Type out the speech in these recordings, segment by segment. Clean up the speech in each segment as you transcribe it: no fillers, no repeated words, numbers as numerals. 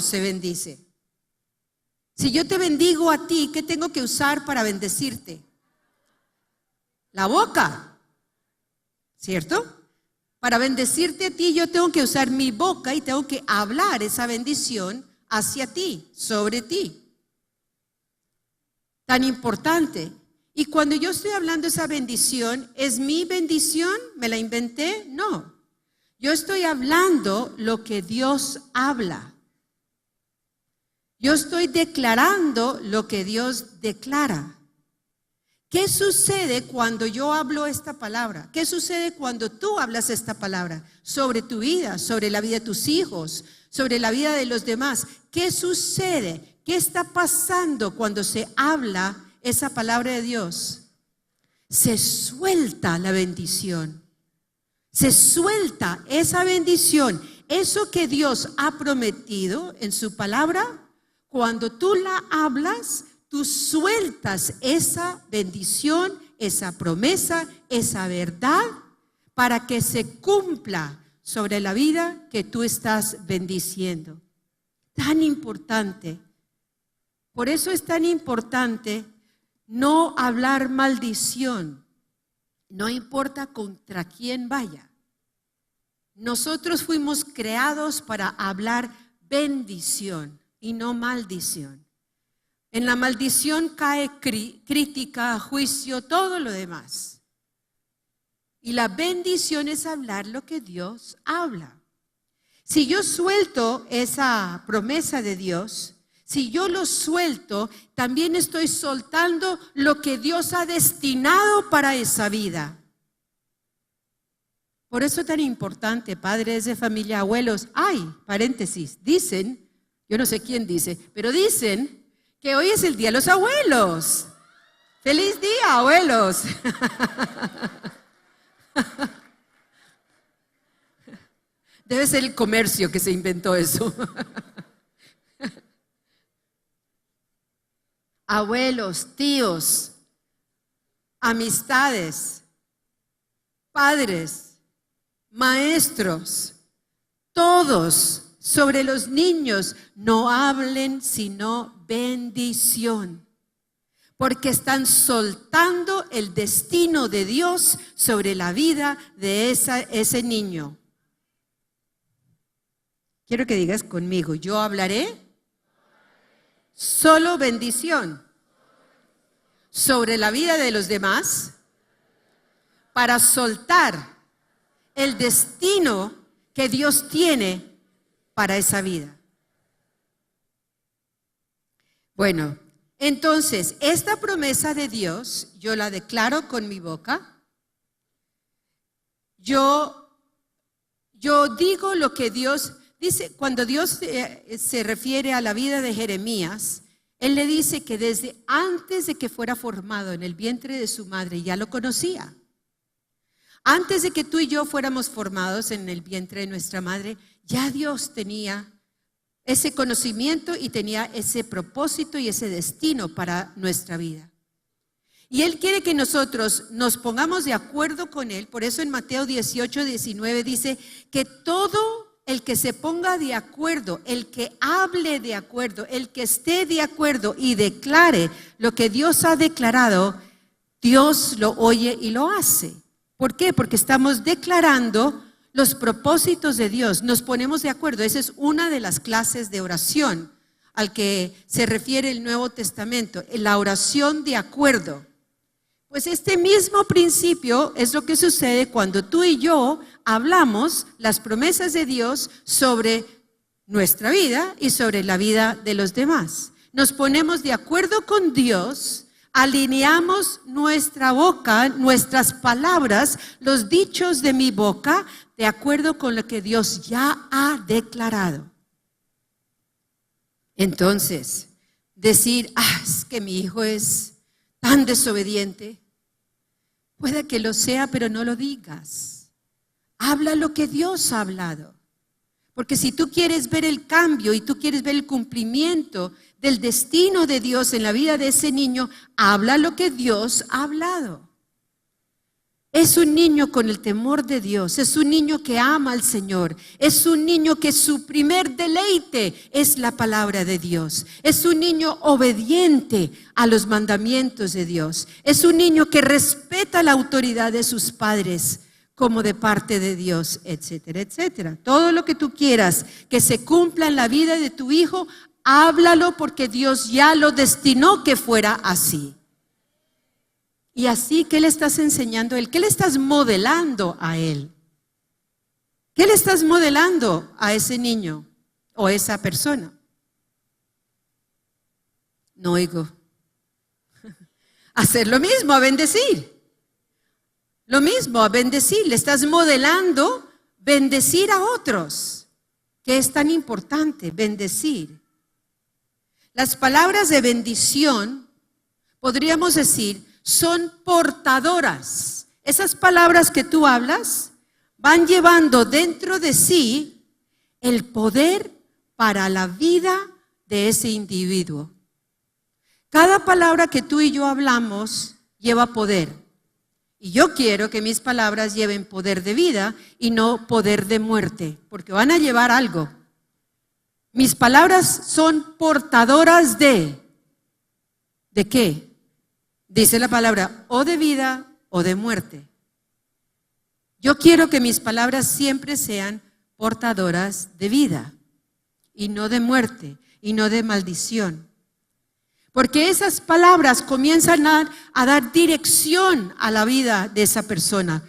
se bendice. Si yo te bendigo a ti, ¿qué tengo que usar para bendecirte? La boca, ¿cierto? Para bendecirte a ti yo tengo que usar mi boca y tengo que hablar esa bendición hacia ti, sobre ti. Tan importante. Y cuando yo estoy hablando esa bendición, ¿es mi bendición? ¿Me la inventé? No. Yo estoy hablando lo que Dios habla. Yo estoy declarando lo que Dios declara. ¿Qué sucede cuando yo hablo esta palabra? ¿Qué sucede cuando tú hablas esta palabra? Sobre tu vida, sobre la vida de tus hijos, sobre la vida de los demás. ¿Qué sucede? ¿Qué está pasando cuando se habla esa palabra de Dios? Se suelta la bendición. Se suelta esa bendición. Eso que Dios ha prometido en su palabra, cuando tú la hablas, tú sueltas esa bendición, esa promesa, esa verdad para que se cumpla sobre la vida que tú estás bendiciendo. Tan importante. Por eso es tan importante no hablar maldición. No importa contra quién vaya. Nosotros fuimos creados para hablar bendición y no maldición. En la maldición cae crítica, juicio, todo lo demás. Y la bendición es hablar lo que Dios habla. Si yo suelto esa promesa de Dios, si yo lo suelto, también estoy soltando lo que Dios ha destinado para esa vida. Por eso es tan importante, padres de familia, abuelos, paréntesis, dicen, yo no sé quién dice, pero dicen que hoy es el día de los abuelos. ¡Feliz día, abuelos! Debe ser el comercio que se inventó eso. Abuelos, tíos, amistades, padres, maestros, todos sobre los niños no hablen sino bendición, porque están soltando el destino de Dios sobre la vida de ese niño. Quiero que digas conmigo, yo hablaré solo bendición sobre la vida de los demás para soltar el destino que Dios tiene para esa vida. Bueno, entonces, esta promesa de Dios, yo la declaro con mi boca. Yo digo lo que Dios dice. Cuando Dios se refiere a la vida de Jeremías, Él le dice que desde antes de que fuera formado en el vientre de su madre, ya lo conocía. Antes de que tú y yo fuéramos formados en el vientre de nuestra madre, ya Dios tenía ese conocimiento y tenía ese propósito y ese destino para nuestra vida. Y Él quiere que nosotros nos pongamos de acuerdo con Él. Por eso en Mateo 18:19 dice que todo el que se ponga de acuerdo, el que hable de acuerdo, el que esté de acuerdo y declare lo que Dios ha declarado, Dios lo oye y lo hace. ¿Por qué? Porque estamos declarando los propósitos de Dios, nos ponemos de acuerdo. Esa es una de las clases de oración al que se refiere el Nuevo Testamento, la oración de acuerdo. Pues este mismo principio es lo que sucede cuando tú y yo hablamos las promesas de Dios sobre nuestra vida y sobre la vida de los demás. Nos ponemos de acuerdo con Dios, alineamos nuestra boca, nuestras palabras, los dichos de mi boca, de acuerdo con lo que Dios ya ha declarado. Entonces, decir, es que mi hijo es tan desobediente, puede que lo sea, pero no lo digas. Habla lo que Dios ha hablado. Porque si tú quieres ver el cambio y tú quieres ver el cumplimiento del destino de Dios en la vida de ese niño, habla lo que Dios ha hablado. Es un niño con el temor de Dios, es un niño que ama al Señor, es un niño que su primer deleite es la palabra de Dios, es un niño obediente a los mandamientos de Dios, es un niño que respeta la autoridad de sus padres como de parte de Dios, etcétera, etcétera. Todo lo que tú quieras que se cumpla en la vida de tu hijo, háblalo porque Dios ya lo destinó que fuera así. Y así, ¿qué le estás enseñando a él? ¿Qué le estás modelando a él? ¿Qué le estás modelando a ese niño o a esa persona? No oigo. Hacer lo mismo, a bendecir. Lo mismo, a bendecir. Le estás modelando bendecir a otros, que es tan importante, bendecir. Las palabras de bendición, podríamos decir, son portadoras. Esas palabras que tú hablas van llevando dentro de sí el poder para la vida de ese individuo. Cada palabra que tú y yo hablamos lleva poder. Y yo quiero que mis palabras lleven poder de vida y no poder de muerte, porque van a llevar algo. Mis palabras son portadoras ¿de qué? Dice la palabra, o de vida o de muerte. Yo quiero que mis palabras siempre sean portadoras de vida y no de muerte y no de maldición. Porque esas palabras comienzan a dar dirección a la vida de esa persona.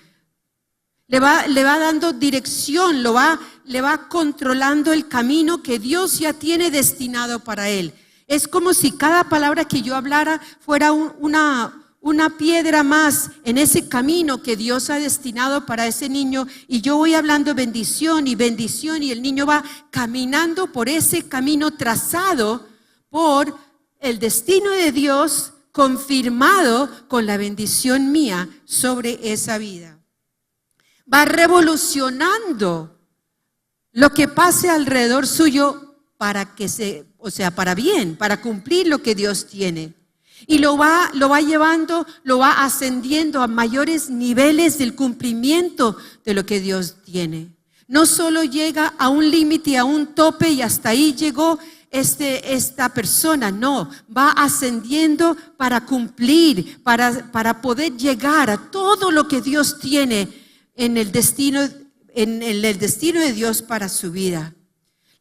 Le va dando dirección, le va controlando el camino que Dios ya tiene destinado para él. Es como si cada palabra que yo hablara fuera una piedra más en ese camino que Dios ha destinado para ese niño, y yo voy hablando bendición y el niño va caminando por ese camino trazado por el destino de Dios, confirmado con la bendición mía sobre esa vida. Va revolucionando lo que pase alrededor suyo para que para bien, para cumplir lo que Dios tiene. Y lo va llevando, lo va ascendiendo a mayores niveles del cumplimiento de lo que Dios tiene. No solo llega a un límite, a un tope y hasta ahí llegó esta persona, no, va ascendiendo para cumplir, para poder llegar a todo lo que Dios tiene en el destino de Dios para su vida.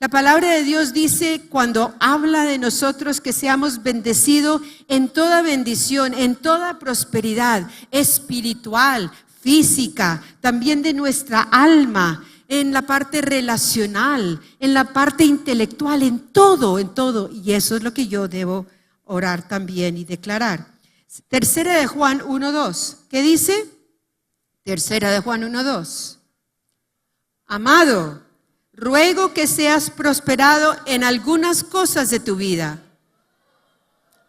La palabra de Dios dice, cuando habla de nosotros, que seamos bendecidos en toda bendición, en toda prosperidad espiritual, física, también de nuestra alma, en la parte relacional, en la parte intelectual, en todo. Y eso es lo que yo debo orar también y declarar. Tercera de Juan 1:2. ¿Qué dice? Tercera de Juan 1:2. Amado, ruego que seas prosperado en algunas cosas de tu vida.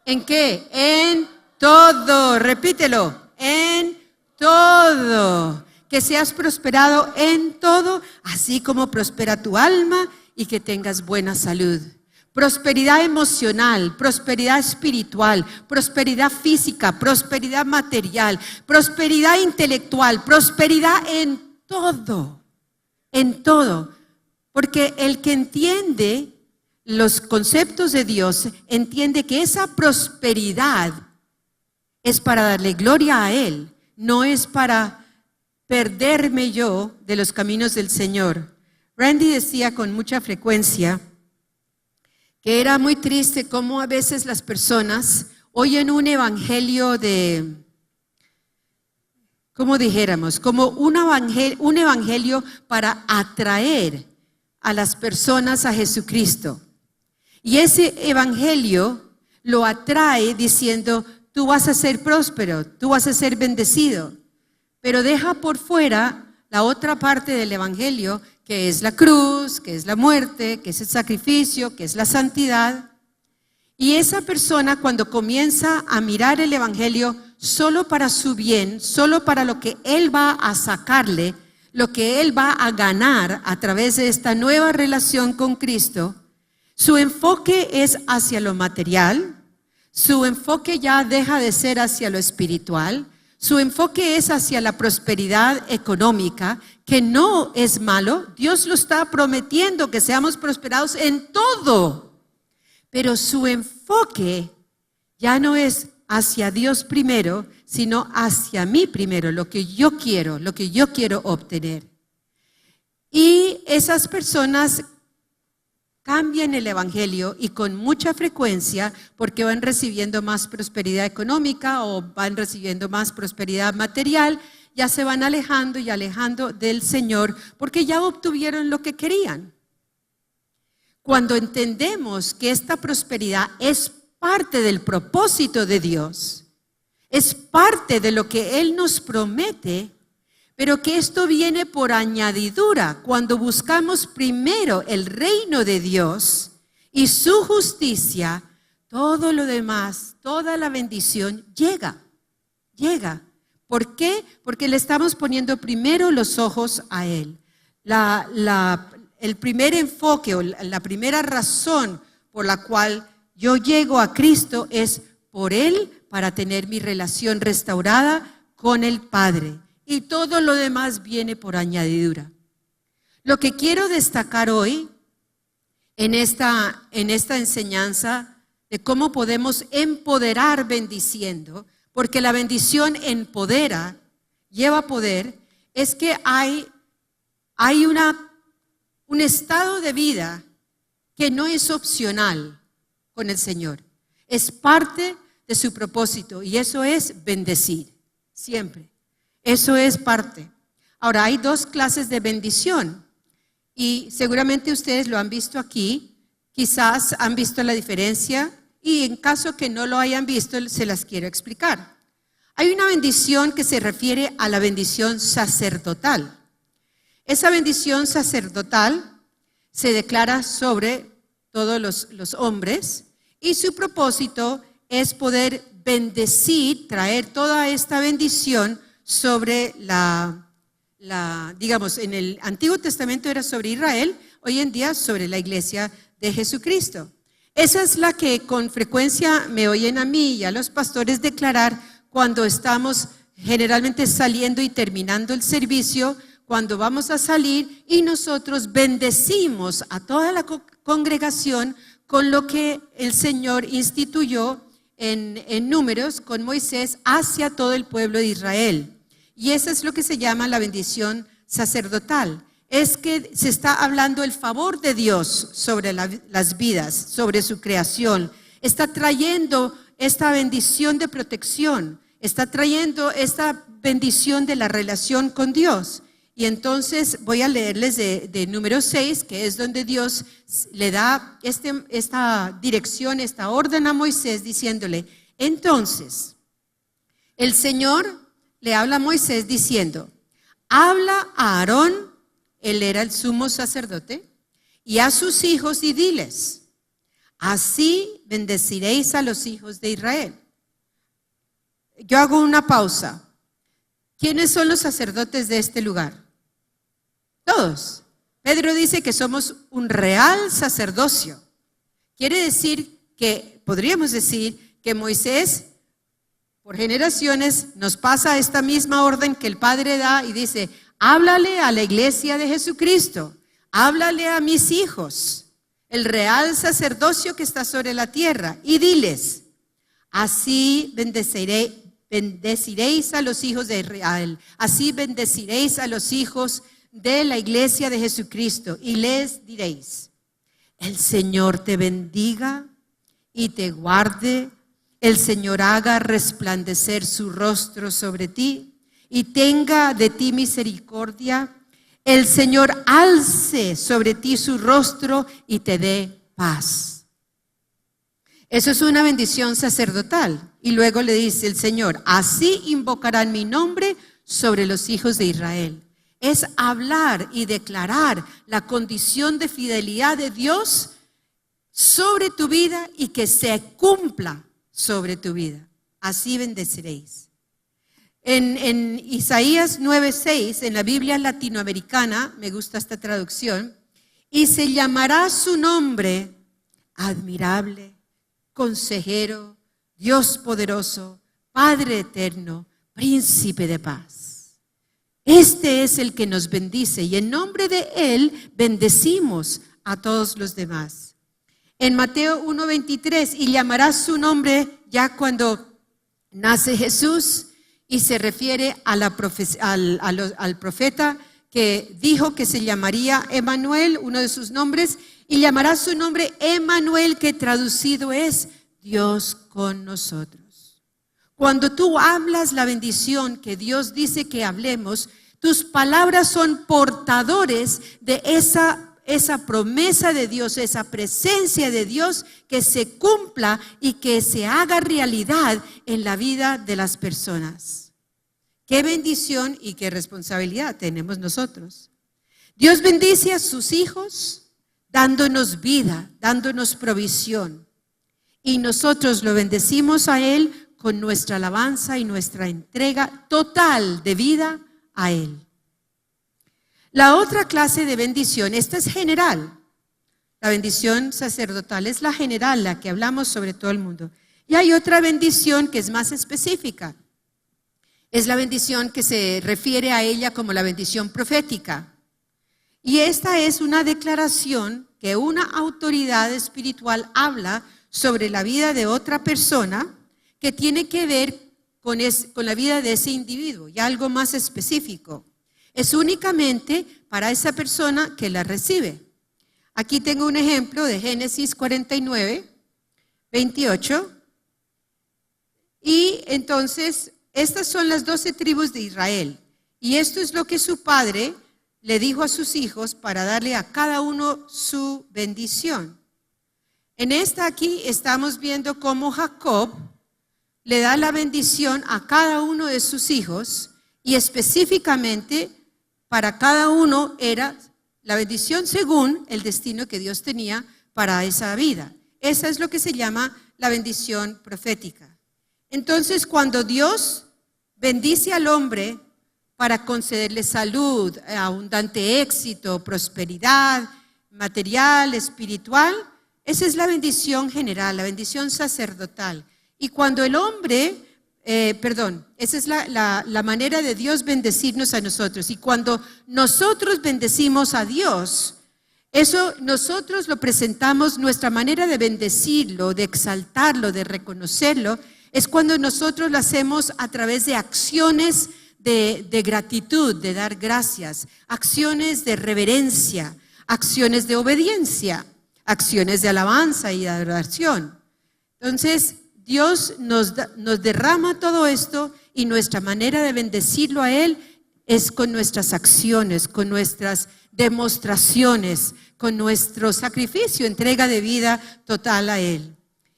¿En qué? En todo. Repítelo. En todo. Que seas prosperado en todo, así como prospera tu alma, y que tengas buena salud. Prosperidad emocional, prosperidad espiritual, prosperidad física, prosperidad material, prosperidad intelectual, prosperidad en todo. En todo. Porque el que entiende los conceptos de Dios, entiende que esa prosperidad es para darle gloria a Él, no es para perderme yo de los caminos del Señor. Randy decía con mucha frecuencia que era muy triste cómo a veces las personas oyen un evangelio como dijéramos, como un evangelio para atraer a las personas a Jesucristo. Y ese evangelio lo atrae diciendo, tú vas a ser próspero, tú vas a ser bendecido. Pero deja por fuera la otra parte del evangelio, que es la cruz, que es la muerte, que es el sacrificio, que es la santidad. Y esa persona, cuando comienza a mirar el evangelio solo para su bien, solo para lo que él va a sacarle, lo que él va a ganar a través de esta nueva relación con Cristo, su enfoque es hacia lo material, su enfoque ya deja de ser hacia lo espiritual, su enfoque es hacia la prosperidad económica, que no es malo. Dios lo está prometiendo, que seamos prosperados en todo. Pero su enfoque ya no es hacia Dios primero, sino hacia mí primero, lo que yo quiero obtener. Y esas personas cambian el evangelio y con mucha frecuencia porque van recibiendo más prosperidad económica o van recibiendo más prosperidad material, ya se van alejando y alejando del Señor porque ya obtuvieron lo que querían. Cuando entendemos que esta prosperidad es parte del propósito de Dios, es parte de lo que Él nos promete, pero que esto viene por añadidura cuando buscamos primero el reino de Dios y su justicia, todo lo demás, toda la bendición llega. ¿Por qué? Porque le estamos poniendo primero los ojos a Él. El primer enfoque o la primera razón por la cual yo llego a Cristo es por Él, para tener mi relación restaurada con el Padre. Y todo lo demás viene por añadidura. Lo que quiero destacar hoy en esta enseñanza de cómo podemos empoderar bendiciendo, porque la bendición empodera, lleva poder, es que hay un estado de vida que no es opcional con el Señor. Es parte de su propósito y eso es bendecir, siempre. Eso es parte. Ahora, hay dos clases de bendición y seguramente ustedes lo han visto aquí, quizás han visto la diferencia y en caso que no lo hayan visto, se las quiero explicar. Hay una bendición que se refiere a la bendición sacerdotal. Esa bendición sacerdotal se declara sobre todos los hombres y su propósito es poder bendecir, traer toda esta bendición sobre digamos, en el Antiguo Testamento era sobre Israel, hoy en día sobre la iglesia de Jesucristo. Esa es la que con frecuencia me oyen a mí y a los pastores declarar cuando estamos generalmente saliendo y terminando el servicio, cuando vamos a salir y nosotros bendecimos a toda la congregación con lo que el Señor instituyó en Números con Moisés hacia todo el pueblo de Israel. Y eso es lo que se llama la bendición sacerdotal. Es que se está hablando el favor de Dios sobre las vidas, sobre su creación. Está trayendo esta bendición de protección, está trayendo esta bendición de la relación con Dios. Y entonces voy a leerles de Números 6, que es donde Dios le da esta dirección, esta orden a Moisés, diciéndole, entonces, el Señor le habla a Moisés diciendo, habla a Aarón, él era el sumo sacerdote, y a sus hijos y diles, así bendeciréis a los hijos de Israel. Yo hago una pausa. ¿Quiénes son los sacerdotes de este lugar? Todos. Pedro dice que somos un real sacerdocio. Quiere decir que, podríamos decir que Moisés, por generaciones, nos pasa esta misma orden que el Padre da y dice, háblale a la iglesia de Jesucristo, háblale a mis hijos, el real sacerdocio que está sobre la tierra, y diles, así bendeciréis a los hijos de Israel, así bendeciréis a los hijos de la iglesia de Jesucristo, y les diréis, el Señor te bendiga y te guarde, el Señor haga resplandecer su rostro sobre ti y tenga de ti misericordia, el Señor alce sobre ti su rostro y te dé paz. Eso es una bendición sacerdotal. Y luego le dice el Señor, así invocarán mi nombre sobre los hijos de Israel. Es hablar y declarar la condición de fidelidad de Dios sobre tu vida y que se cumpla sobre tu vida. Así bendeciréis. En Isaías 9:6, en la Biblia latinoamericana, me gusta esta traducción, y se llamará su nombre admirable, consejero, Dios poderoso, Padre eterno, príncipe de paz. Este es el que nos bendice y en nombre de Él bendecimos a todos los demás. En Mateo 1:23, y llamarás su nombre ya cuando nace Jesús, y se refiere a al profeta que dijo que se llamaría Emmanuel, uno de sus nombres, y llamará su nombre Emmanuel, que traducido es Dios con nosotros. Cuando tú hablas la bendición que Dios dice que hablemos, tus palabras son portadores de esa promesa de Dios, esa presencia de Dios que se cumpla y que se haga realidad en la vida de las personas. Qué bendición y qué responsabilidad tenemos nosotros. Dios bendice a sus hijos dándonos vida, dándonos provisión. Y nosotros lo bendecimos a Él con nuestra alabanza y nuestra entrega total de vida a Él. La otra clase de bendición, esta es general. La bendición sacerdotal es la general, la que hablamos sobre todo el mundo. Y hay otra bendición que es más específica. Es la bendición que se refiere a ella como la bendición profética. Y esta es una declaración que una autoridad espiritual habla sobre la vida de otra persona que tiene que ver con la vida de ese individuo y algo más específico. Es únicamente para esa persona que la recibe. Aquí tengo un ejemplo de Génesis 49, 28. Y entonces, estas son las 12 tribus de Israel. Y esto es lo que su padre le dijo a sus hijos para darle a cada uno su bendición. En esta aquí estamos viendo cómo Jacob le da la bendición a cada uno de sus hijos y específicamente para cada uno era la bendición según el destino que Dios tenía para esa vida. Esa es lo que se llama la bendición profética. Entonces, cuando Dios bendice al hombre para concederle salud, abundante éxito, prosperidad material, espiritual, esa es la bendición general, la bendición sacerdotal. Y cuando el hombre, esa es la manera de Dios bendecirnos a nosotros. Y cuando nosotros bendecimos a Dios, eso nosotros lo presentamos, nuestra manera de bendecirlo, de exaltarlo, de reconocerlo, es cuando nosotros lo hacemos a través de acciones de gratitud, de dar gracias, acciones de reverencia, acciones de obediencia, acciones de alabanza y de adoración. Entonces, Dios nos derrama todo esto y nuestra manera de bendecirlo a Él es con nuestras acciones, con nuestras demostraciones, con nuestro sacrificio, entrega de vida total a Él.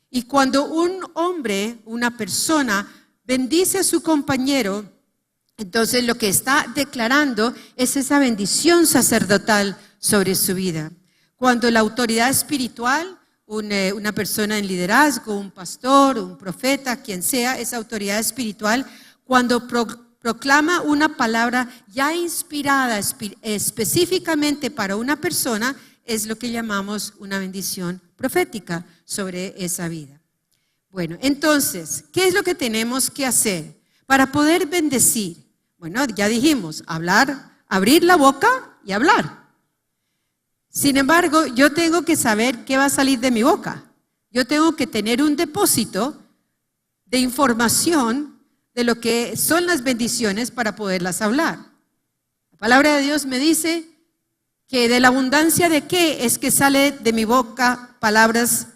Y cuando un hombre, una persona, bendice a su compañero, entonces lo que está declarando es esa bendición sacerdotal sobre su vida. Cuando la autoridad espiritual, una persona en liderazgo, un pastor, un profeta, quien sea, esa autoridad espiritual, cuando proclama una palabra ya inspirada específicamente para una persona, es lo que llamamos una bendición profética sobre esa vida. Bueno, entonces, ¿qué es lo que tenemos que hacer para poder bendecir? Bueno, ya dijimos, hablar, abrir la boca y hablar. Sin embargo, yo tengo que saber qué va a salir de mi boca. Yo tengo que tener un depósito de información de lo que son las bendiciones para poderlas hablar. La palabra de Dios me dice que de la abundancia de qué es que sale de mi boca palabras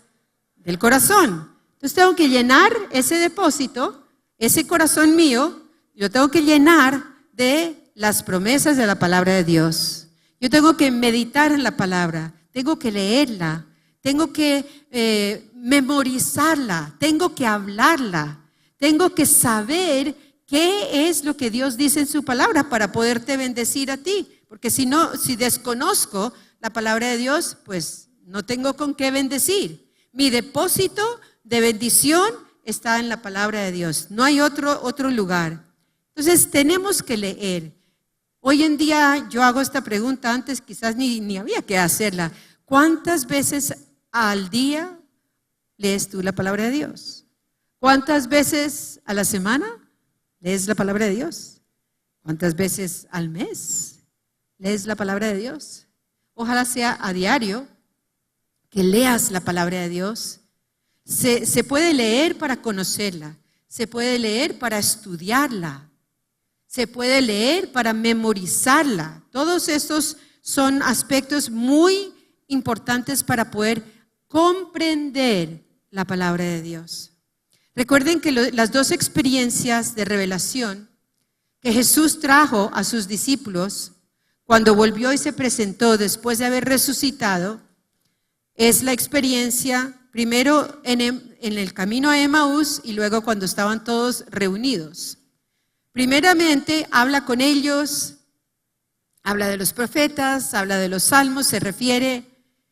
del corazón. Entonces tengo que llenar ese depósito, ese corazón mío, yo tengo que llenar de las promesas de la palabra de Dios. Yo tengo que meditar en la palabra, tengo que leerla, tengo que memorizarla, tengo que hablarla, tengo que saber qué es lo que Dios dice en su palabra para poderte bendecir a ti. Porque si desconozco la palabra de Dios, pues no tengo con qué bendecir. Mi depósito de bendición está en la palabra de Dios, no hay otro lugar. Entonces tenemos que leer. Hoy en día yo hago esta pregunta, antes quizás ni había que hacerla. ¿Cuántas veces al día lees tú la palabra de Dios? ¿Cuántas veces a la semana? ¿Lees la palabra de Dios? ¿Cuántas veces al mes lees la palabra de Dios? Ojalá sea a diario que leas la palabra de Dios. Se puede leer para conocerla, se puede leer para estudiarla, se puede leer para memorizarla. Todos estos son aspectos muy importantes para poder comprender la palabra de Dios. Recuerden que las dos experiencias de revelación que Jesús trajo a sus discípulos cuando volvió y se presentó después de haber resucitado, es la experiencia primero en el camino a Emaús y luego cuando estaban todos reunidos. Primeramente habla con ellos, habla de los profetas, habla de los salmos, se refiere.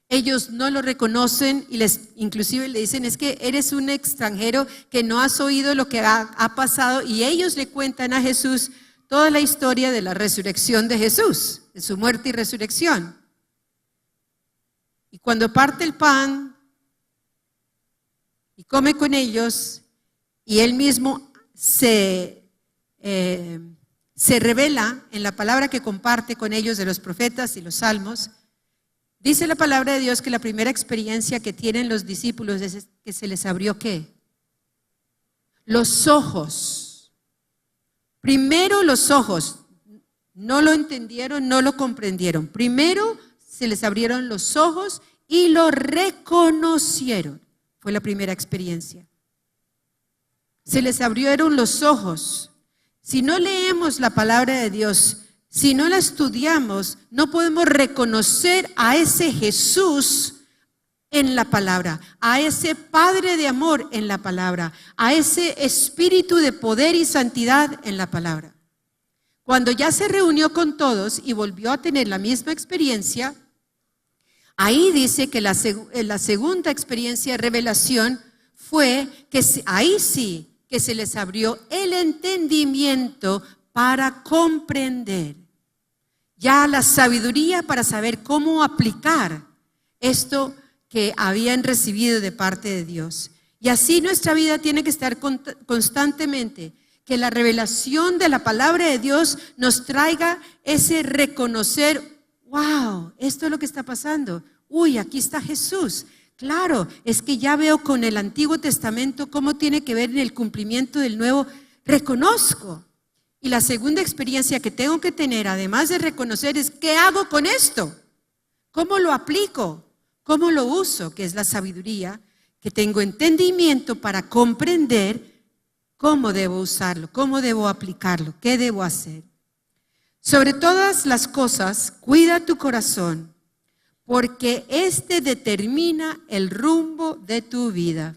Ellos no lo reconocen y inclusive le dicen, es que eres un extranjero que no has oído lo que ha pasado, y ellos le cuentan a Jesús toda la historia de la resurrección de Jesús, de su muerte y resurrección. Y cuando parte el pan y come con ellos, y él mismo se revela en la palabra que comparte con ellos de los profetas y los salmos, dice la palabra de Dios que la primera experiencia que tienen los discípulos es que se les abrió ¿qué? Los ojos. Primero los ojos. No lo entendieron, no lo comprendieron. Primero se les abrieron los ojos y lo reconocieron. Fue la primera experiencia. Se les abrieron los ojos. Si no leemos la palabra de Dios, si no la estudiamos, no podemos reconocer a ese Jesús en la palabra, a ese Padre de amor en la palabra, a ese Espíritu de poder y santidad en la palabra. Cuando ya se reunió con todos y volvió a tener la misma experiencia, ahí dice que la segunda experiencia de revelación fue que ahí sí que se les abrió el entendimiento para comprender, ya la sabiduría para saber cómo aplicar esto que habían recibido de parte de Dios. Y así nuestra vida tiene que estar constantemente, que la revelación de la palabra de Dios nos traiga ese reconocer, wow, esto es lo que está pasando. Uy, aquí está Jesús. Claro, es que ya veo con el Antiguo Testamento cómo tiene que ver en el cumplimiento del Nuevo. Reconozco. Y la segunda experiencia que tengo que tener, además de reconocer, es ¿qué hago con esto? ¿Cómo lo aplico? ¿Cómo lo uso? Que es la sabiduría, que tengo entendimiento para comprender cómo debo usarlo, cómo debo aplicarlo, qué debo hacer. Sobre todas las cosas, cuida tu corazón, porque este determina el rumbo de tu vida.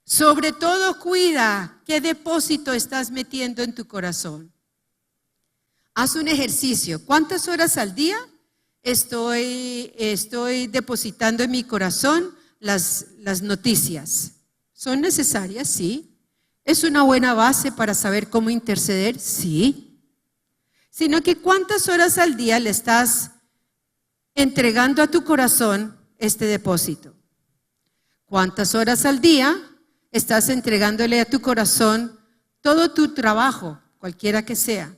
Sobre todo cuida qué depósito estás metiendo en tu corazón. Haz un ejercicio. ¿Cuántas horas al día estoy depositando en mi corazón las noticias? ¿Son necesarias? Sí. ¿Es una buena base para saber cómo interceder? Sí. Sino que ¿cuántas horas al día le estás entregando a tu corazón este depósito? ¿Cuántas horas al día estás entregándole a tu corazón todo tu trabajo, cualquiera que sea?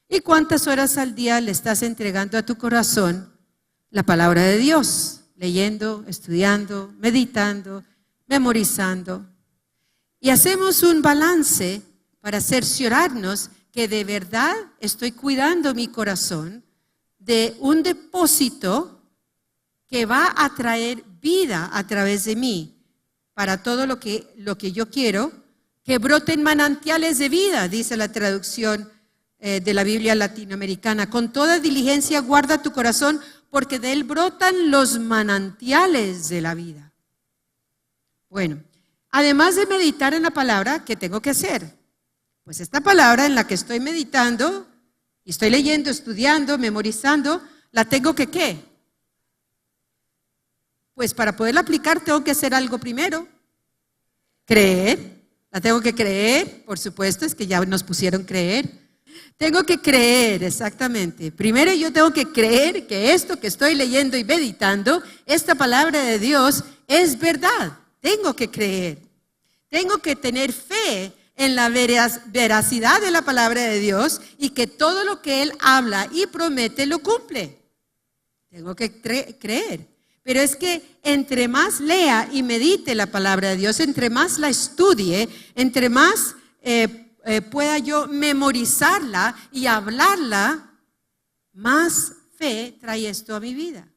¿Y cuántas horas al día le estás entregando a tu corazón la palabra de Dios? Leyendo, estudiando, meditando, memorizando. Y hacemos un balance para cerciorarnos que de verdad estoy cuidando mi corazón de un depósito que va a traer vida a través de mí para todo lo que yo quiero, que broten manantiales de vida, dice la traducción de la Biblia latinoamericana. Con toda diligencia guarda tu corazón, porque de él brotan los manantiales de la vida. Bueno, además de meditar en la palabra, ¿qué tengo que hacer? Pues esta palabra en la que estoy meditando, y estoy leyendo, estudiando, memorizando, la tengo que ¿qué? Pues para poderla aplicar tengo que hacer algo primero. Creer. La tengo que creer, por supuesto, es que ya nos pusieron creer. Tengo que creer, exactamente. Primero yo tengo que creer que esto que estoy leyendo y meditando, esta palabra de Dios es verdad. Tengo que creer. Tengo que tener fe en la veracidad de la palabra de Dios y que todo lo que Él habla y promete lo cumple. Tengo que creer. Pero es que entre más lea y medite la palabra de Dios, entre más la estudie, entre más pueda yo memorizarla y hablarla, más fe trae esto a mi vida.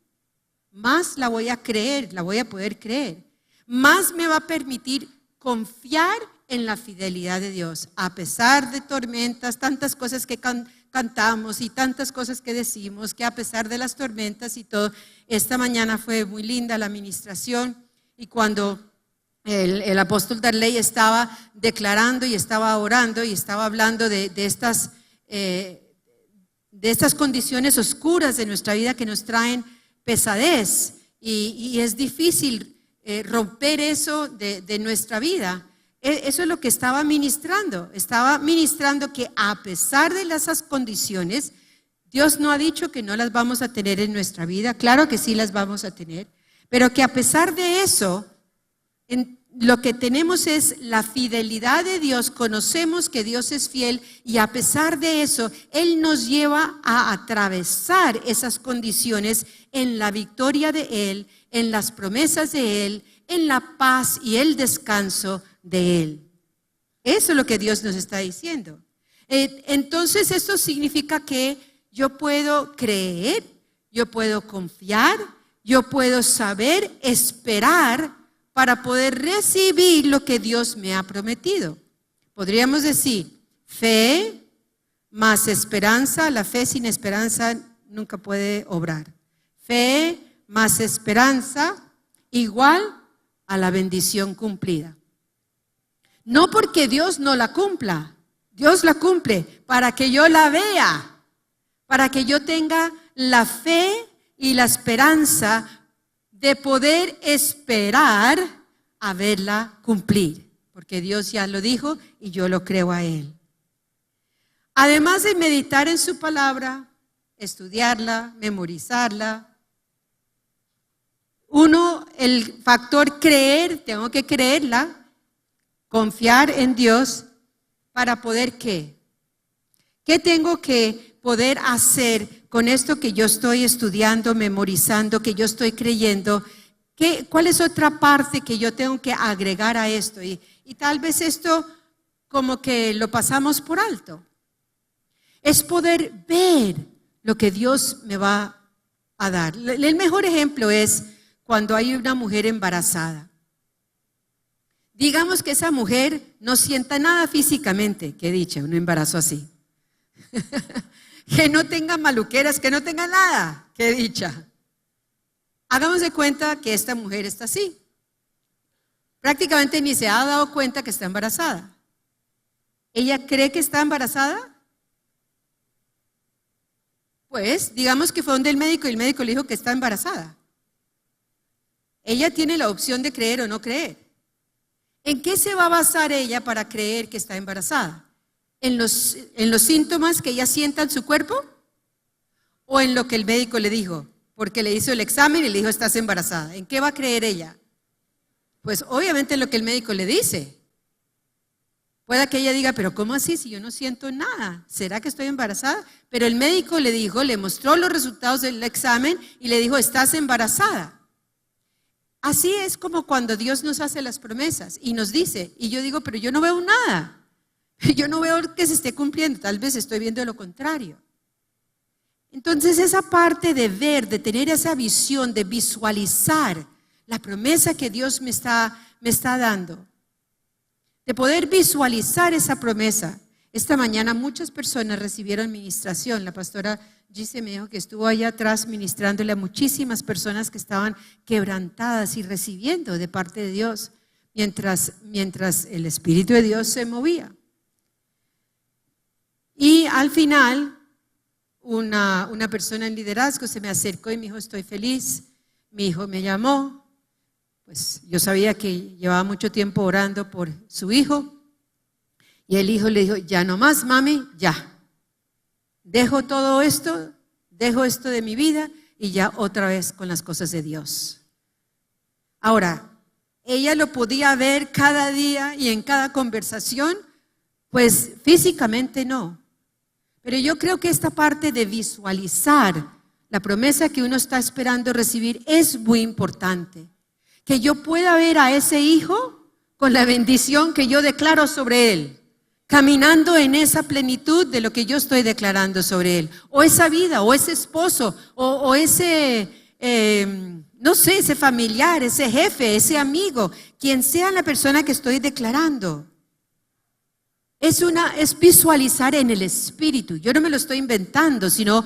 Más la voy a creer, la voy a poder creer. Más me va a permitir confiar en la fidelidad de Dios, a pesar de tormentas, tantas cosas que cantamos y tantas cosas que decimos, que a pesar de las tormentas y todo. Esta mañana fue muy linda la administración y cuando el apóstol Darley estaba declarando y estaba orando y estaba hablando de estas condiciones oscuras de nuestra vida que nos traen pesadez y es difícil romper eso de nuestra vida. Eso es lo que estaba ministrando que a pesar de esas condiciones, Dios no ha dicho que no las vamos a tener en nuestra vida, claro que sí las vamos a tener, pero que a pesar de eso, lo que tenemos es la fidelidad de Dios, conocemos que Dios es fiel y a pesar de eso, Él nos lleva a atravesar esas condiciones en la victoria de Él, en las promesas de Él, en la paz y el descanso de Él. Eso es lo que Dios nos está diciendo. Entonces esto significa que yo puedo creer, yo puedo confiar, yo puedo saber esperar para poder recibir lo que Dios me ha prometido. Podríamos decir, fe más esperanza. La fe sin esperanza nunca puede obrar. Fe más esperanza igual a la bendición cumplida. No porque Dios no la cumpla, Dios la cumple para que yo la vea, para que yo tenga la fe y la esperanza de poder esperar a verla cumplir, porque Dios ya lo dijo y yo lo creo a Él. Además de meditar en su palabra, estudiarla, memorizarla, el factor creer, tengo que creerla, confiar en Dios para poder ¿qué? ¿Qué tengo que poder hacer con esto que yo estoy estudiando, memorizando, que yo estoy creyendo? ¿Cuál es otra parte que yo tengo que agregar a esto? Y tal vez esto como que lo pasamos por alto. Es poder ver lo que Dios me va a dar. El mejor ejemplo es cuando hay una mujer embarazada. Digamos que esa mujer no sienta nada físicamente, qué dicha, un embarazo así. Que no tenga maluqueras, que no tenga nada, qué dicha. Hagamos de cuenta que esta mujer está así. Prácticamente ni se ha dado cuenta que está embarazada. ¿Ella cree que está embarazada? Pues digamos que fue donde el médico y el médico le dijo que está embarazada. Ella tiene la opción de creer o no creer. ¿En qué se va a basar ella para creer que está embarazada? ¿En los síntomas que ella sienta en su cuerpo? ¿O en lo que el médico le dijo? Porque le hizo el examen y le dijo estás embarazada. ¿En qué va a creer ella? Pues obviamente en lo que el médico le dice. Pueda que ella diga, pero ¿cómo así si yo no siento nada? ¿Será que estoy embarazada? Pero el médico le dijo, le mostró los resultados del examen y le dijo estás embarazada. Así es como cuando Dios nos hace las promesas y nos dice, y yo digo, pero yo no veo nada, yo no veo que se esté cumpliendo, tal vez estoy viendo lo contrario. Entonces esa parte de ver, de tener esa visión, de visualizar la promesa que Dios me está dando, de poder visualizar esa promesa. Esta mañana muchas personas recibieron ministración. La pastora Gise me dijo que estuvo allá atrás ministrándole a muchísimas personas que estaban quebrantadas y recibiendo de parte de Dios mientras el Espíritu de Dios se movía. Y al final una persona en liderazgo se me acercó y me dijo estoy feliz. Mi hijo me llamó, pues yo sabía que llevaba mucho tiempo orando por su hijo. Y el hijo le dijo, ya no más, mami, ya. Dejo todo esto, dejo esto de mi vida y ya otra vez con las cosas de Dios. Ahora, ella lo podía ver cada día y en cada conversación Pues físicamente no. Pero yo creo que esta parte de visualizar la promesa que uno está esperando recibir es muy importante. Que yo pueda ver a ese hijo con la bendición que yo declaro sobre él, caminando en esa plenitud de lo que yo estoy declarando sobre él, o esa vida, o ese esposo, o ese, no sé, ese familiar, ese jefe, ese amigo, quien sea la persona que estoy declarando. Es visualizar en el Espíritu. Yo no me lo estoy inventando, sino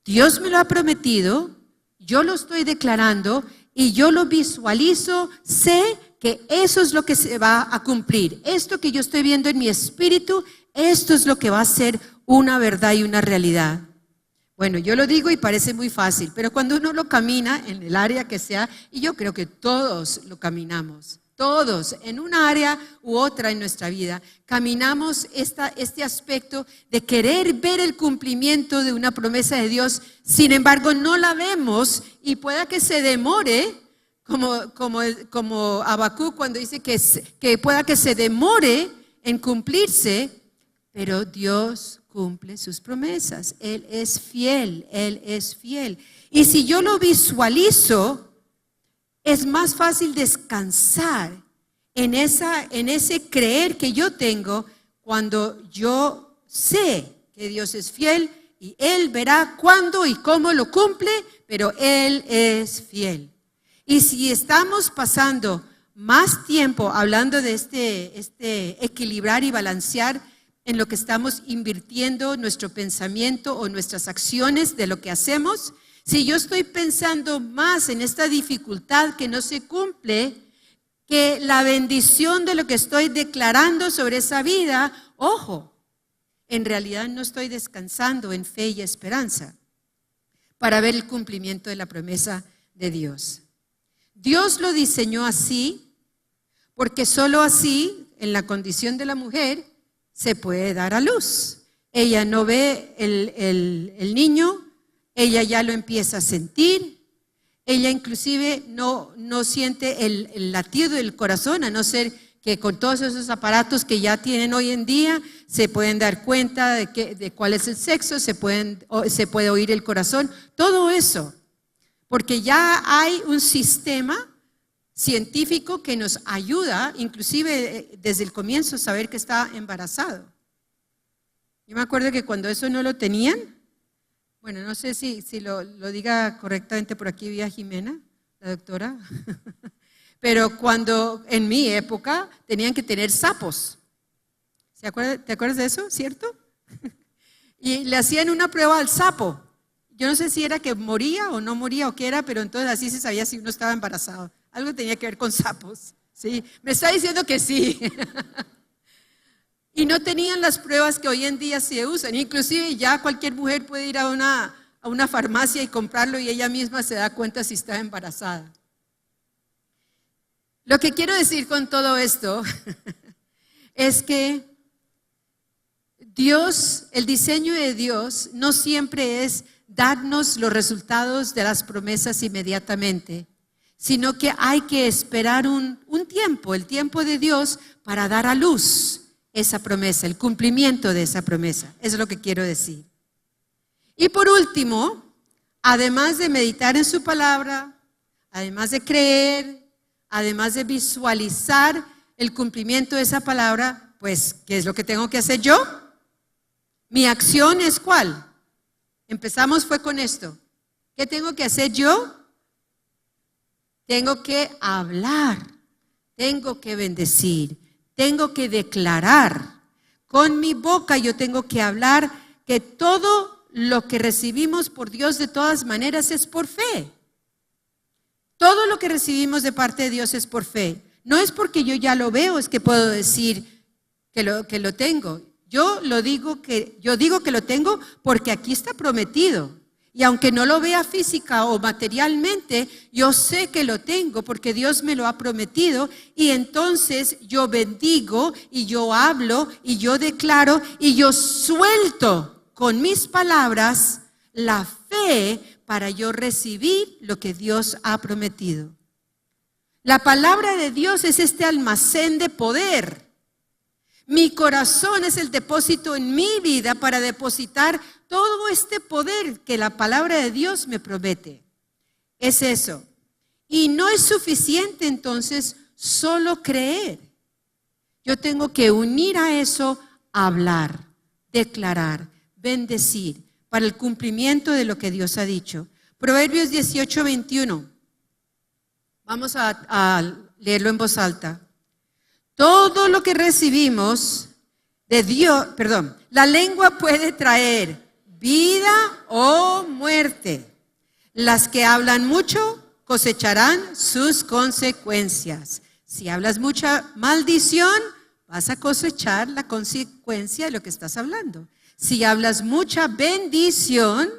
Dios me lo ha prometido, yo lo estoy declarando y yo lo visualizo, sé que eso es lo que se va a cumplir. Esto que yo estoy viendo en mi espíritu, esto es lo que va a ser una verdad y una realidad. Bueno, yo lo digo y parece muy fácil, pero cuando uno lo camina en el área que sea, y yo creo que todos lo caminamos, todos en una área u otra en nuestra vida, caminamos este aspecto de querer ver el cumplimiento de una promesa de Dios, sin embargo no la vemos y pueda que se demore, como Habacuc cuando dice que pueda que se demore en cumplirse, pero Dios cumple sus promesas. Él es fiel, Él es fiel. Y si yo lo visualizo, es más fácil descansar en ese creer que yo tengo cuando yo sé que Dios es fiel y Él verá cuándo y cómo lo cumple, pero Él es fiel. Y si estamos pasando más tiempo hablando de este equilibrar y balancear en lo que estamos invirtiendo nuestro pensamiento o nuestras acciones de lo que hacemos, si yo estoy pensando más en esta dificultad que no se cumple, que la bendición de lo que estoy declarando sobre esa vida, ojo, en realidad no estoy descansando en fe y esperanza para ver el cumplimiento de la promesa de Dios. Dios lo diseñó así, porque solo así, en la condición de la mujer, se puede dar a luz. Ella no ve el niño, ella ya lo empieza a sentir, ella inclusive no siente el latido del corazón, a no ser que con todos esos aparatos que ya tienen hoy en día se pueden dar cuenta de cuál es el sexo, se puede oír el corazón, todo eso, porque ya hay un sistema científico que nos ayuda, inclusive desde el comienzo, a saber que está embarazado. Yo me acuerdo que cuando eso no lo tenían, bueno, no sé si lo diga correctamente por aquí vía Jimena, la doctora, pero cuando en mi época tenían que tener sapos. ¿Te acuerdas de eso? ¿Cierto? Y le hacían una prueba al sapo. Yo no sé si era que moría o no moría o qué era, pero entonces así se sabía si uno estaba embarazado. Algo tenía que ver con sapos. ¿Sí? Me está diciendo que sí. Y no tenían las pruebas que hoy en día se usan. Inclusive ya cualquier mujer puede ir a una farmacia y comprarlo y ella misma se da cuenta si está embarazada. Lo que quiero decir con todo esto es que Dios, el diseño de Dios no siempre es darnos los resultados de las promesas inmediatamente, sino que hay que esperar un tiempo, el tiempo de Dios para dar a luz esa promesa, el cumplimiento de esa promesa. Eso es lo que quiero decir. Y por último, además de meditar en su palabra, además de creer, además de visualizar el cumplimiento de esa palabra, pues, ¿qué es lo que tengo que hacer yo? Mi acción es ¿cuál? Empezamos fue con esto. ¿Qué tengo que hacer yo? Tengo que hablar, tengo que bendecir, tengo que declarar. Con mi boca yo tengo que hablar que todo lo que recibimos por Dios de todas maneras es por fe. Todo lo que recibimos de parte de Dios es por fe. No es porque yo ya lo veo, es que puedo decir que lo tengo. Yo digo que lo tengo porque aquí está prometido. Y aunque no lo vea física o materialmente, yo sé que lo tengo porque Dios me lo ha prometido. Y entonces yo bendigo y yo hablo y yo declaro y yo suelto con mis palabras la fe para yo recibir lo que Dios ha prometido. La palabra de Dios es este almacén de poder. Mi corazón es el depósito en mi vida para depositar todo este poder que la palabra de Dios me promete. Es eso. Y no es suficiente entonces solo creer. Yo tengo que unir a eso, hablar, declarar, bendecir, para el cumplimiento de lo que Dios ha dicho. Proverbios 18:21. Vamos a leerlo en voz alta. Todo lo que recibimos de Dios, la lengua puede traer vida o muerte. Las que hablan mucho cosecharán sus consecuencias. Si hablas mucha maldición, vas a cosechar la consecuencia de lo que estás hablando. Si hablas mucha bendición,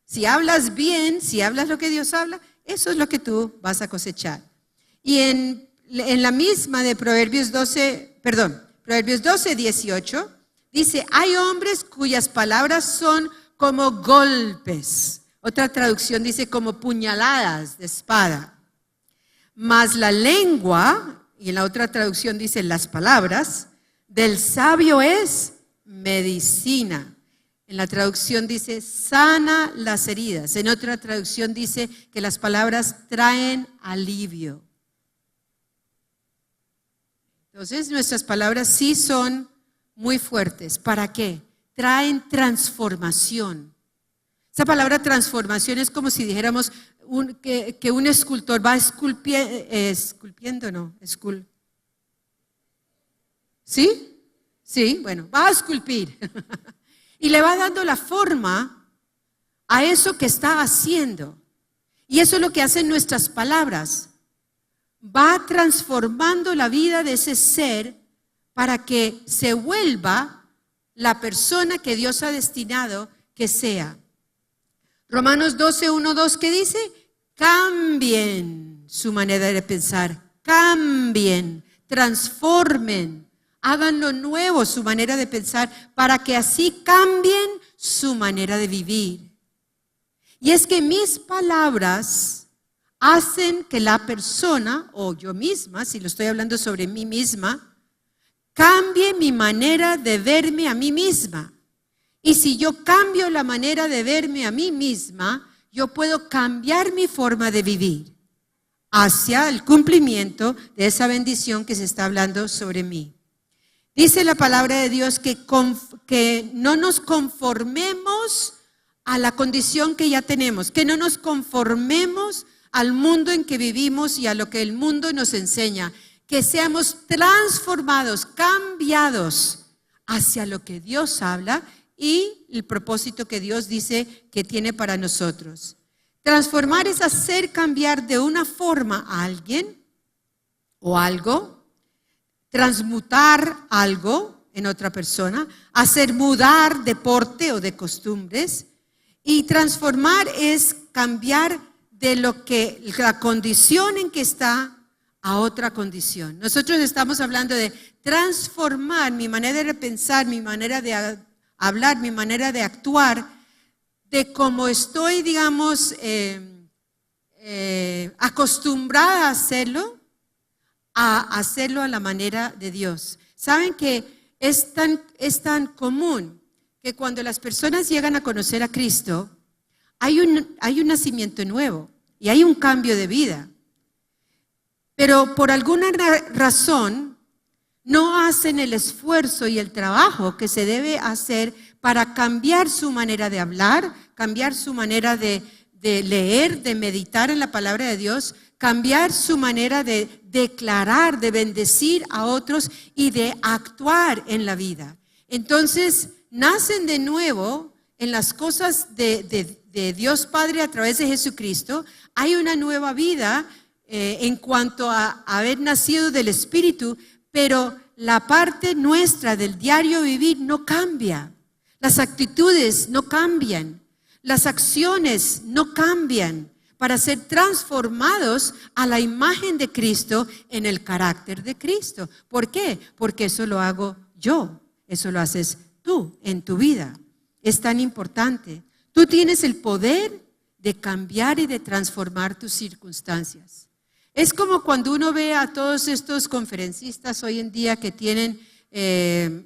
si hablas bien, si hablas lo que Dios habla, eso es lo que tú vas a cosechar. Y en la misma de Proverbios 12:18, dice, hay hombres cuyas palabras son como golpes. Otra traducción dice como puñaladas de espada. Mas la lengua, y en la otra traducción dice las palabras, del sabio es medicina. En la traducción dice sana las heridas. En otra traducción dice que las palabras traen alivio. Entonces nuestras palabras sí son muy fuertes. ¿Para qué? Traen transformación. Esa palabra transformación es como si dijéramos que un escultor va esculpiendo, ¿no? ¿Sí? Sí, bueno, va a esculpir. Y le va dando la forma a eso que está haciendo. Y eso es lo que hacen nuestras palabras. Va transformando la vida de ese ser para que se vuelva la persona que Dios ha destinado que sea. Romanos 12:1-2, ¿qué dice? Cambien su manera de pensar, cambien, transformen, háganlo nuevo su manera de pensar para que así cambien su manera de vivir. Y es que mis palabras hacen que la persona, o yo misma, si lo estoy hablando sobre mí misma, cambie mi manera de verme a mí misma. Y si yo cambio la manera de verme a mí misma, yo puedo cambiar mi forma de vivir hacia el cumplimiento de esa bendición que se está hablando sobre mí. Dice la palabra de Dios que no nos conformemos a la condición que ya tenemos, que no nos conformemos al mundo en que vivimos y a lo que el mundo nos enseña, que seamos transformados, cambiados hacia lo que Dios habla y el propósito que Dios dice que tiene para nosotros. Transformar es hacer cambiar de una forma a alguien o algo, transmutar algo en otra persona, hacer mudar de porte o de costumbres. Y transformar es cambiar de lo que la condición en que está a otra condición. Nosotros estamos hablando de transformar mi manera de pensar, mi manera de hablar, mi manera de actuar, de cómo estoy, digamos, acostumbrada a hacerlo a la manera de Dios. ¿Saben que es tan común que cuando las personas llegan a conocer a Cristo, hay un nacimiento nuevo y hay un cambio de vida? Pero por alguna razón no hacen el esfuerzo y el trabajo que se debe hacer para cambiar su manera de hablar, cambiar su manera de leer, de meditar en la palabra de Dios, cambiar su manera de declarar, de bendecir a otros y de actuar en la vida. Entonces, nacen de nuevo en las cosas de Dios Padre a través de Jesucristo. Hay una nueva vida en cuanto a haber nacido del Espíritu, pero la parte nuestra del diario vivir no cambia. Las actitudes no cambian. Las acciones no cambian para ser transformados a la imagen de Cristo en el carácter de Cristo. ¿Por qué? Porque eso lo hago yo. Eso lo haces tú en tu vida. Es tan importante. Tú tienes el poder de cambiar y de transformar tus circunstancias. Es como cuando uno ve a todos estos conferencistas hoy en día que tienen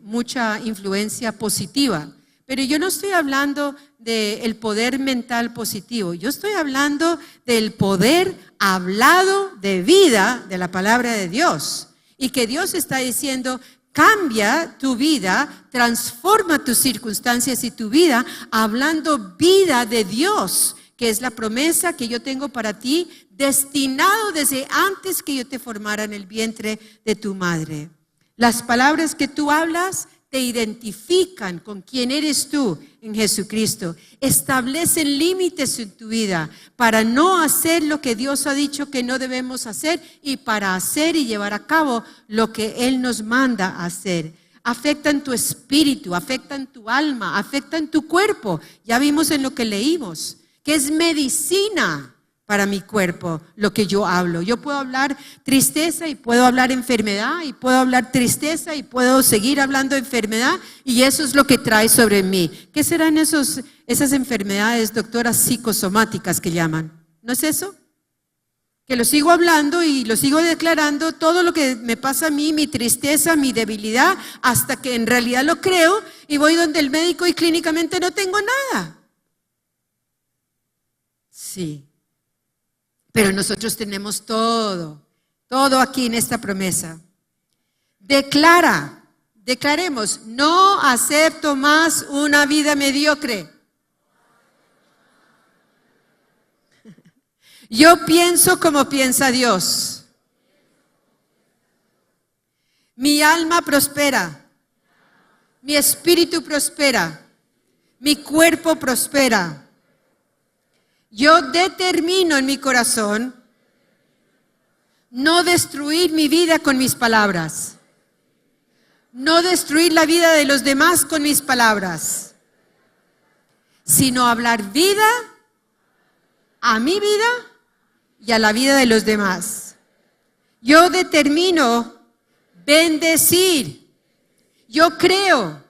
mucha influencia positiva. Pero yo no estoy hablando del poder mental positivo, yo estoy hablando del poder hablado de vida de la palabra de Dios. Y que Dios está diciendo, cambia tu vida, transforma tus circunstancias y tu vida, hablando vida de Dios, que es la promesa que yo tengo para ti, destinado desde antes que yo te formara en el vientre de tu madre. Las palabras que tú hablas te identifican con quién eres tú en Jesucristo. Establecen límites en tu vida para no hacer lo que Dios ha dicho que no debemos hacer y para hacer y llevar a cabo lo que Él nos manda a hacer. Afectan tu espíritu, afectan tu alma, afectan tu cuerpo. Ya vimos en lo que leímos, que es medicina para mi cuerpo lo que yo hablo. Yo puedo hablar tristeza y puedo hablar enfermedad y puedo hablar tristeza y puedo seguir hablando enfermedad y eso es lo que trae sobre mí. ¿Qué serán esas enfermedades, doctoras, psicosomáticas que llaman? ¿No es eso? Que lo sigo hablando y lo sigo declarando, todo lo que me pasa a mí, mi tristeza, mi debilidad, hasta que en realidad lo creo y voy donde el médico y clínicamente no tengo nada. Sí. Pero nosotros tenemos todo aquí en esta promesa. Declaremos, no acepto más una vida mediocre. Yo pienso como piensa Dios. Mi alma prospera, mi espíritu prospera, mi cuerpo prospera. Yo determino en mi corazón no destruir mi vida con mis palabras, no destruir la vida de los demás con mis palabras, sino hablar vida a mi vida y a la vida de los demás. Yo determino bendecir. Yo creo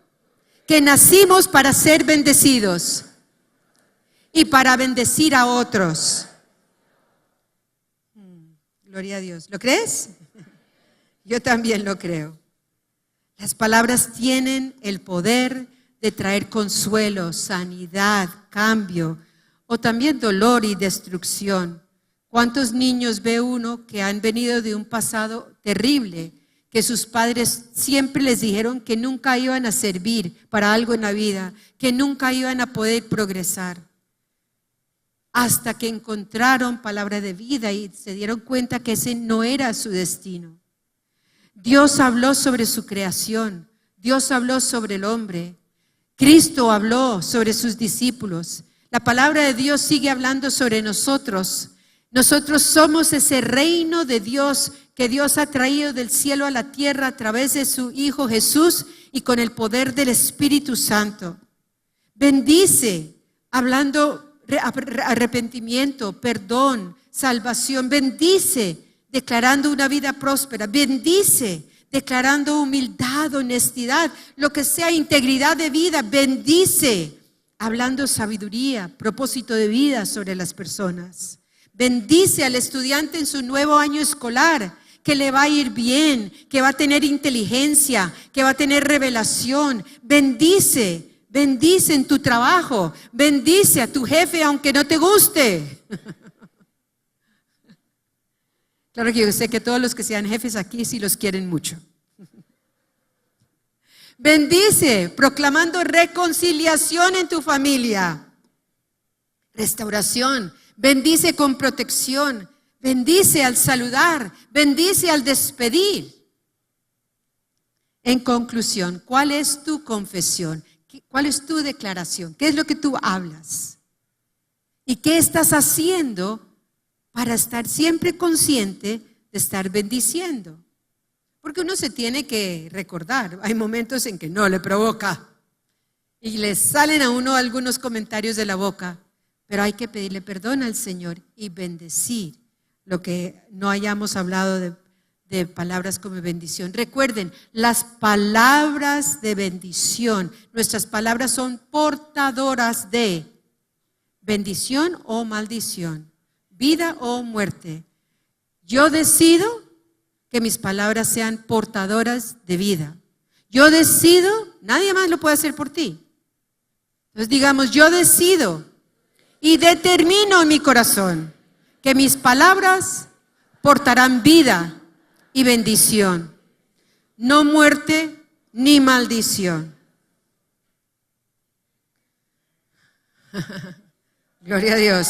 que nacimos para ser bendecidos y para bendecir a otros. Gloria a Dios. ¿Lo crees? Yo también lo creo. Las palabras tienen el poder de traer consuelo, sanidad, cambio, o también dolor y destrucción. ¿Cuántos niños ve uno que han venido de un pasado terrible, que sus padres siempre les dijeron que nunca iban a servir para algo en la vida, que nunca iban a poder progresar? Hasta que encontraron palabra de vida y se dieron cuenta que ese no era su destino. Dios habló sobre su creación, Dios habló sobre el hombre, Cristo habló sobre sus discípulos. La palabra de Dios sigue hablando sobre nosotros. Nosotros somos ese reino de Dios que Dios ha traído del cielo a la tierra a través de su Hijo Jesús y con el poder del Espíritu Santo. Bendice, hablando arrepentimiento, perdón, salvación. Bendice, declarando una vida próspera. Bendice, declarando humildad, honestidad, lo que sea, integridad de vida. Bendice, hablando sabiduría, propósito de vida sobre las personas. Bendice al estudiante en su nuevo año escolar, que le va a ir bien, que va a tener inteligencia, que va a tener revelación. Bendice en tu trabajo, bendice a tu jefe aunque no te guste. Claro que yo sé que todos los que sean jefes aquí sí los quieren mucho. Bendice, proclamando reconciliación en tu familia, restauración. Bendice con protección, bendice al saludar, bendice al despedir. En conclusión, ¿cuál es tu confesión? ¿Cuál es tu declaración? ¿Qué es lo que tú hablas? ¿Y qué estás haciendo para estar siempre consciente de estar bendiciendo? Porque uno se tiene que recordar, hay momentos en que no le provoca y le salen a uno algunos comentarios de la boca. Pero hay que pedirle perdón al Señor y bendecir lo que no hayamos hablado de palabras como bendición. Recuerden, las palabras de bendición, nuestras palabras son portadoras de bendición o maldición, vida o muerte. Yo decido que mis palabras sean portadoras de vida. Yo decido, nadie más lo puede hacer por ti. Entonces digamos, yo decido y determino en mi corazón que mis palabras portarán vida y bendición, no muerte ni maldición. Gloria a Dios.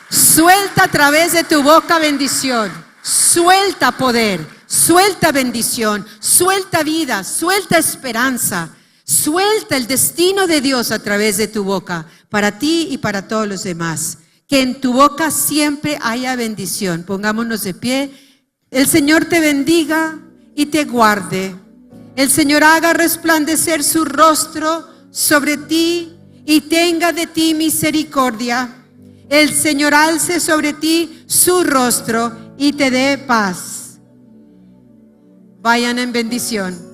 Suelta a través de tu boca bendición, suelta poder, suelta bendición, suelta vida, suelta esperanza, suelta el destino de Dios a través de tu boca, para ti y para todos los demás. Que en tu boca siempre haya bendición. Pongámonos de pie. El Señor te bendiga y te guarde. El Señor haga resplandecer su rostro sobre ti y tenga de ti misericordia. El Señor alce sobre ti su rostro y te dé paz. Vayan en bendición.